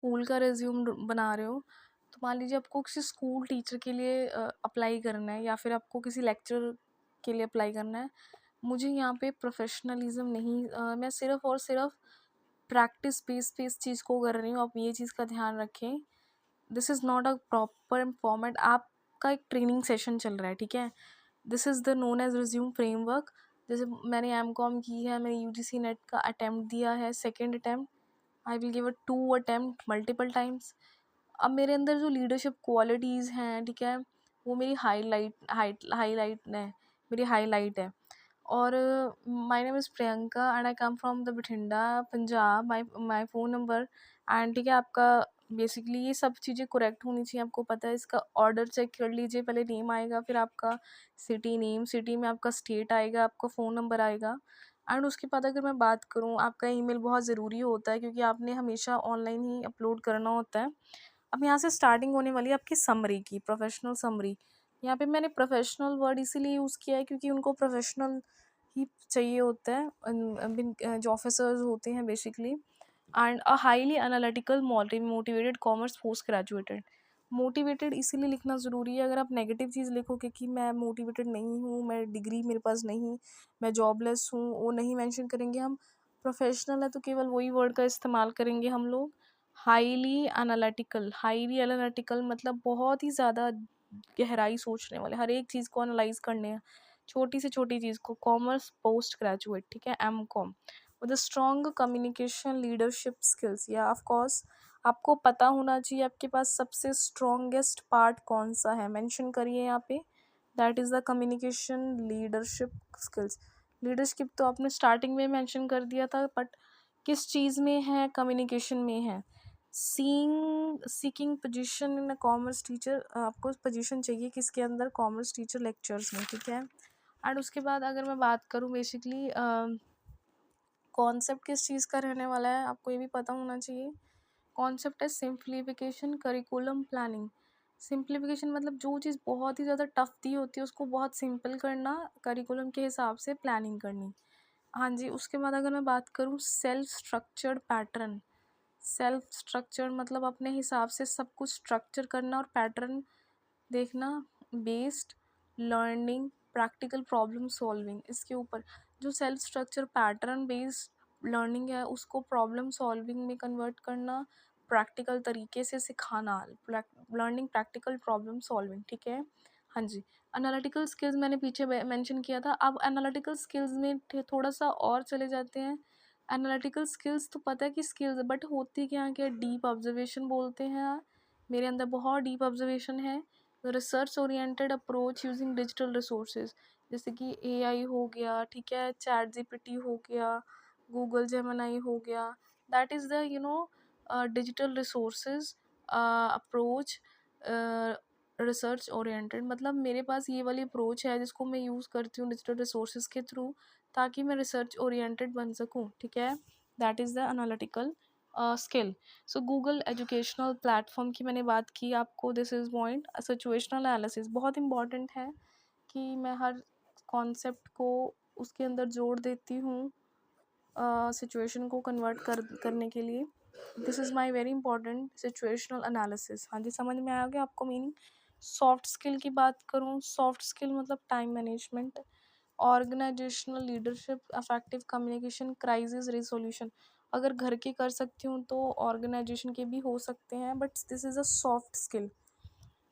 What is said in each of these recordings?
School का resume बना रहे हो, तो मान लीजिए आपको किसी स्कूल टीचर के लिए अप्लाई करना है, या फिर आपको किसी लेक्चर के लिए अप्लाई करना है। मुझे यहाँ पे प्रोफेशनलिज्म नहीं, मैं सिर्फ़ और सिर्फ प्रैक्टिस बेस पे इस चीज़ को कर रही हूँ। आप ये चीज़ का ध्यान रखें, this is not a proper format. आपका एक ट्रेनिंग सेशन चल रहा है, ठीक है। This is the known as resume framework. जैसे मैंने एम.कॉम की है, मैंने यूजीसी नेट का अटेम्प्ट दिया है, second attempt. I will give a 2 attempt multiple times. अब मेरे अंदर जो लीडरशिप क्वालिटीज़ हैं, ठीक है, वो मेरी हाईलाइट है। और my name is Priyanka and I come from the Bathinda, Punjab. My phone number and, ठीक है, आपका बेसिकली ये सब चीज़ें करेक्ट होनी चाहिए। आपको पता है, इसका ऑर्डर चेक कर लीजिए। पहले नेम आएगा, फिर आपका सिटी नेम, सिटी में आपका स्टेट आएगा, आपका फ़ोन नंबर आएगा। एंड उसके बाद अगर मैं बात करूँ, आपका ईमेल बहुत ज़रूरी होता है, क्योंकि आपने हमेशा ऑनलाइन ही अपलोड करना होता है। अब यहाँ से स्टार्टिंग होने वाली है आपकी समरी की, प्रोफेशनल समरी। यहाँ पे मैंने प्रोफेशनल वर्ड इसीलिए यूज़ किया है क्योंकि उनको प्रोफेशनल ही चाहिए होता है, जो ऑफिसर्स होते हैं basically. And a highly analytical motivated commerce post graduated. Motivated इसीलिए लिखना ज़रूरी है। अगर आप नेगेटिव चीज़ लिखोगे कि मैं मोटिवेटेड नहीं हूँ, मैं डिग्री मेरे पास नहीं, मैं जॉबलेस हूँ, वो नहीं मेंशन करेंगे हम। प्रोफेशनल है तो केवल वही वर्ड का इस्तेमाल करेंगे हम लोग। हाईली एनालिटिकल मतलब बहुत ही ज़्यादा गहराई सोचने वाले, हर एक चीज़ को एनालाइज करने हैं, छोटी से छोटी चीज़ को। कॉमर्स पोस्ट ग्रेजुएट, ठीक है, M.Com with strong communication leadership skills. या ऑफ कोर्स आपको पता होना चाहिए आपके पास सबसे स्ट्रॉन्गेस्ट पार्ट कौन सा है, मेंशन करिए यहाँ पे। That is the communication leadership skills. Leadership तो आपने स्टार्टिंग में मेंशन कर दिया था, बट किस चीज़ में है? कम्युनिकेशन में है। Seeking position in a commerce teacher, आपको पोजीशन चाहिए किसके अंदर? कॉमर्स टीचर लेक्चर्स में, ठीक है। एंड उसके बाद अगर मैं बात करूँ, बेसिकली कॉन्सेप्ट किस चीज़ का रहने वाला है, आपको ये भी पता होना चाहिए। कॉन्सेप्ट है सिंप्लीफिकेशन करिकुलम प्लानिंग। सिंप्लीफिकेशन मतलब जो चीज़ बहुत ही ज़्यादा टफ दी होती है उसको बहुत सिंपल करना, करिकुलम के हिसाब से प्लानिंग करनी। हाँ जी, उसके बाद अगर मैं बात करूँ self structured pattern. Self structure मतलब अपने हिसाब से सब कुछ स्ट्रक्चर करना और पैटर्न देखना। Based learning practical problem solving, इसके ऊपर जो self structure pattern based learning है उसको प्रॉब्लम सॉल्विंग में कन्वर्ट करना, प्रैक्टिकल तरीके से सिखाना। लर्निंग प्रैक्टिकल प्रॉब्लम सॉल्विंग, ठीक है। हाँ जी। एनालिटिकल स्किल्स मैंने पीछे मेंशन किया था। अब एनालिटिकल स्किल्स में थोड़ा सा और चले जाते हैं। एनालिटिकल स्किल्स तो पता है कि स्किल्स, बट होती क्या डीप ऑब्जर्वेशन बोलते हैं। मेरे अंदर बहुत डीप ऑब्जर्वेशन है। Research oriented approach using digital resources, जैसे कि एआई हो गया, ठीक है, चैट जीपीटी हो गया, गूगल जेमिनी हो गया। That is the digital resources approach, research oriented. मतलब मेरे पास ये वाली अप्रोच है जिसको मैं यूज़ करती हूँ डिजिटल रिसोर्सेज के थ्रू, ताकि मैं रिसर्च ओरिएंटेड बन सकूँ, ठीक है। That is the analytical skill. So Google educational platform की मैंने बात की आपको। This is point situational analysis बहुत इंपॉर्टेंट है कि मैं हर कॉन्सेप्ट को उसके अंदर जोड़ देती हूँ सिचुएशन को कन्वर्ट करने के लिए। This is my very important situational analysis. हाँ जी, समझ में आ गया आपको मीनिंग। सॉफ्ट स्किल की बात करूँ, सॉफ्ट स्किल मतलब time management, organisational leadership, affective communication, crisis resolution. अगर घर के कर सकती हूँ तो ऑर्गेनाइजेशन के भी हो सकते हैं, but this is a soft skill.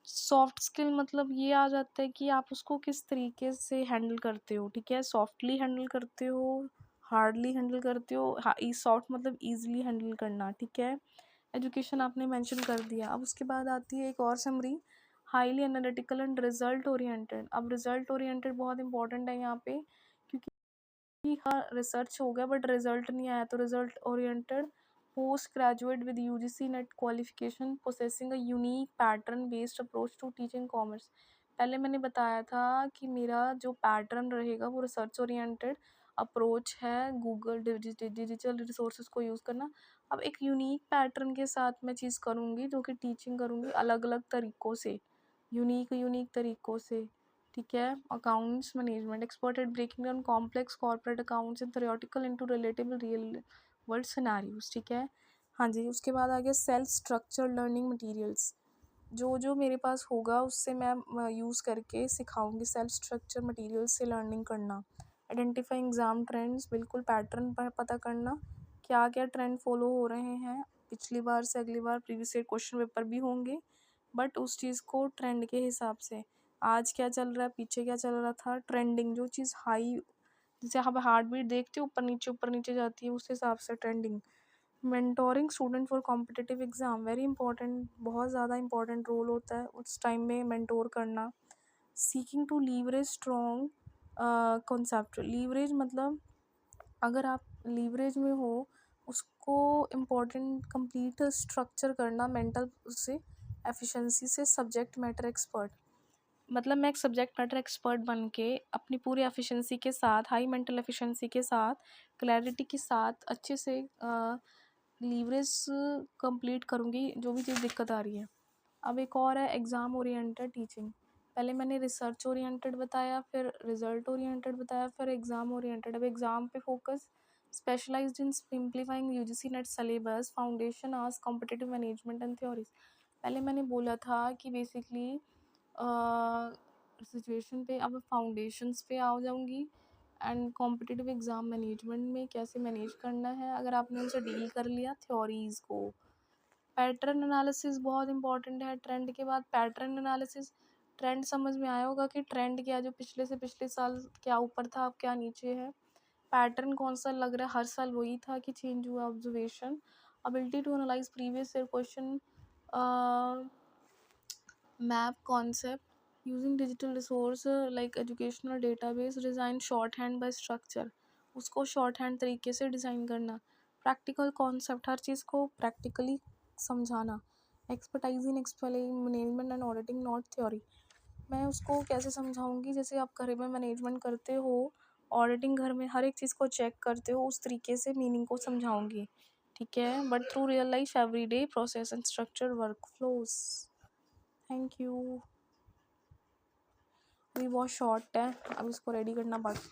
Soft skill मतलब ये आ जाता है कि आप उसको किस तरीके से हैंडल करते हो, ठीक है। सॉफ्टली हैंडल करते हो, हार्डली हैंडल करते हो। सॉफ्ट मतलब ईजिली हैंडल करना, ठीक है। एजुकेशन आपने मेंशन कर दिया। अब उसके बाद आती है एक और summary, highly analytical and result oriented. अब रिजल्ट ओरिएंटेड बहुत इंपॉर्टेंट है यहाँ पे, क्योंकि हाँ रिसर्च हो गया बट रिजल्ट नहीं आया, तो result oriented post graduate with UGC NET qualification possessing a unique pattern based approach to teaching commerce. पहले मैंने बताया था कि मेरा जो पैटर्न रहेगा वो रिसर्च ओरिएंटेड अप्रोच है, गूगल डिजिटल रिसोर्सेज को यूज़ करना। अब एक यूनिक पैटर्न के साथ मैं चीज़ करूँगी, जो कि टीचिंग करूँगी अलग अलग तरीक़ों से, यूनिक तरीक़ों से, ठीक है। Accounts management expert at breaking down complex corporate accounts and theoretical into relatable real world scenarios, ठीक है। हाँ जी, उसके बाद आ गया सेल्फ स्ट्रक्चर लर्निंग मटेरियल्स। जो जो मेरे पास होगा उससे मैं यूज़ करके सिखाऊंगी सेल्फ स्ट्रक्चर मटेरियल से लर्निंग करना। आइडेंटिफाइंग एग्ज़ाम ट्रेंड्स, बिल्कुल पैटर्न पर पता करना क्या क्या ट्रेंड फॉलो हो रहे हैं। पिछली बार से अगली बार प्रीवियस ईयर क्वेश्चन पेपर भी होंगे, बट उस चीज़ को ट्रेंड के हिसाब से आज क्या चल रहा है, पीछे क्या चल रहा था, ट्रेंडिंग जो चीज़ हाई, जैसे आप हार्ट बीट देखते हो ऊपर नीचे जाती है, उस हिसाब से trending. Mentoring student for competitive exam, very important, बहुत ज़्यादा इंपॉर्टेंट रोल होता है उस टाइम में मेंटोर करना। Seeking to leverage strong concept, leverage मतलब अगर आप लीवरेज में हो उसको इम्पोर्टेंट कंप्लीट स्ट्रक्चर करना मेंटल से एफिशिएंसी से सब्जेक्ट मैटर एक्सपर्ट, मतलब मैं एक सब्जेक्ट मैटर एक्सपर्ट बन के अपनी पूरी एफिशिएंसी के साथ, हाई मेंटल एफिशिएंसी के साथ, क्लैरिटी के साथ अच्छे से लीवरेज कंप्लीट करूँगी जो भी चीज़ दिक्कत आ रही है। अब एक और है एग्ज़ाम ओरिएंटेड टीचिंग। पहले मैंने रिसर्च ओरिएंटेड बताया, फिर रिजल्ट ओरिएंटेड बताया, फिर एग्ज़ाम ओरिएंटेड। अब एग्ज़ाम पे focus, specialised in simplifying UGC NET syllabus, foundation आज कॉम्पिटिटिव मैनेजमेंट एंड थ्योरीज। पहले मैंने बोला था कि बेसिकली सिचुएशन पे, अब फाउंडेशंस पे आ जाऊँगी एंड कॉम्पिटिटिव एग्ज़ाम मैनेजमेंट में कैसे मैनेज करना है अगर आपने उनसे डील कर लिया थ्योरीज़ को। पैटर्न एनालिसिस बहुत इंपॉर्टेंट है। ट्रेंड के बाद पैटर्न एनालिसिस, ट्रेंड समझ में आया होगा कि ट्रेंड क्या, जो पिछले से पिछले साल क्या ऊपर था अब क्या नीचे है। पैटर्न कौन सा लग रहा है, हर साल वही था कि चेंज हुआ, observation. Ability to analyse previous year question, map concept, using digital resource like educational database, design short hand by structure, उसको शॉर्ट हैंड तरीके से डिज़ाइन करना। प्रैक्टिकल कॉन्सेप्ट, हर चीज़ को प्रैक्टिकली समझाना। Expertise in explain management and auditing not theory, मैं उसको कैसे समझाऊंगी, जैसे आप घर में मैनेजमेंट करते हो, ऑडिटिंग घर में हर एक चीज़ को चेक करते हो, उस तरीके से मीनिंग को समझाऊंगी, ठीक है, but through real life every day process and structure work flows. Thank you. अभी बहुत शॉर्ट है, अब इसको रेडी करना बाकी।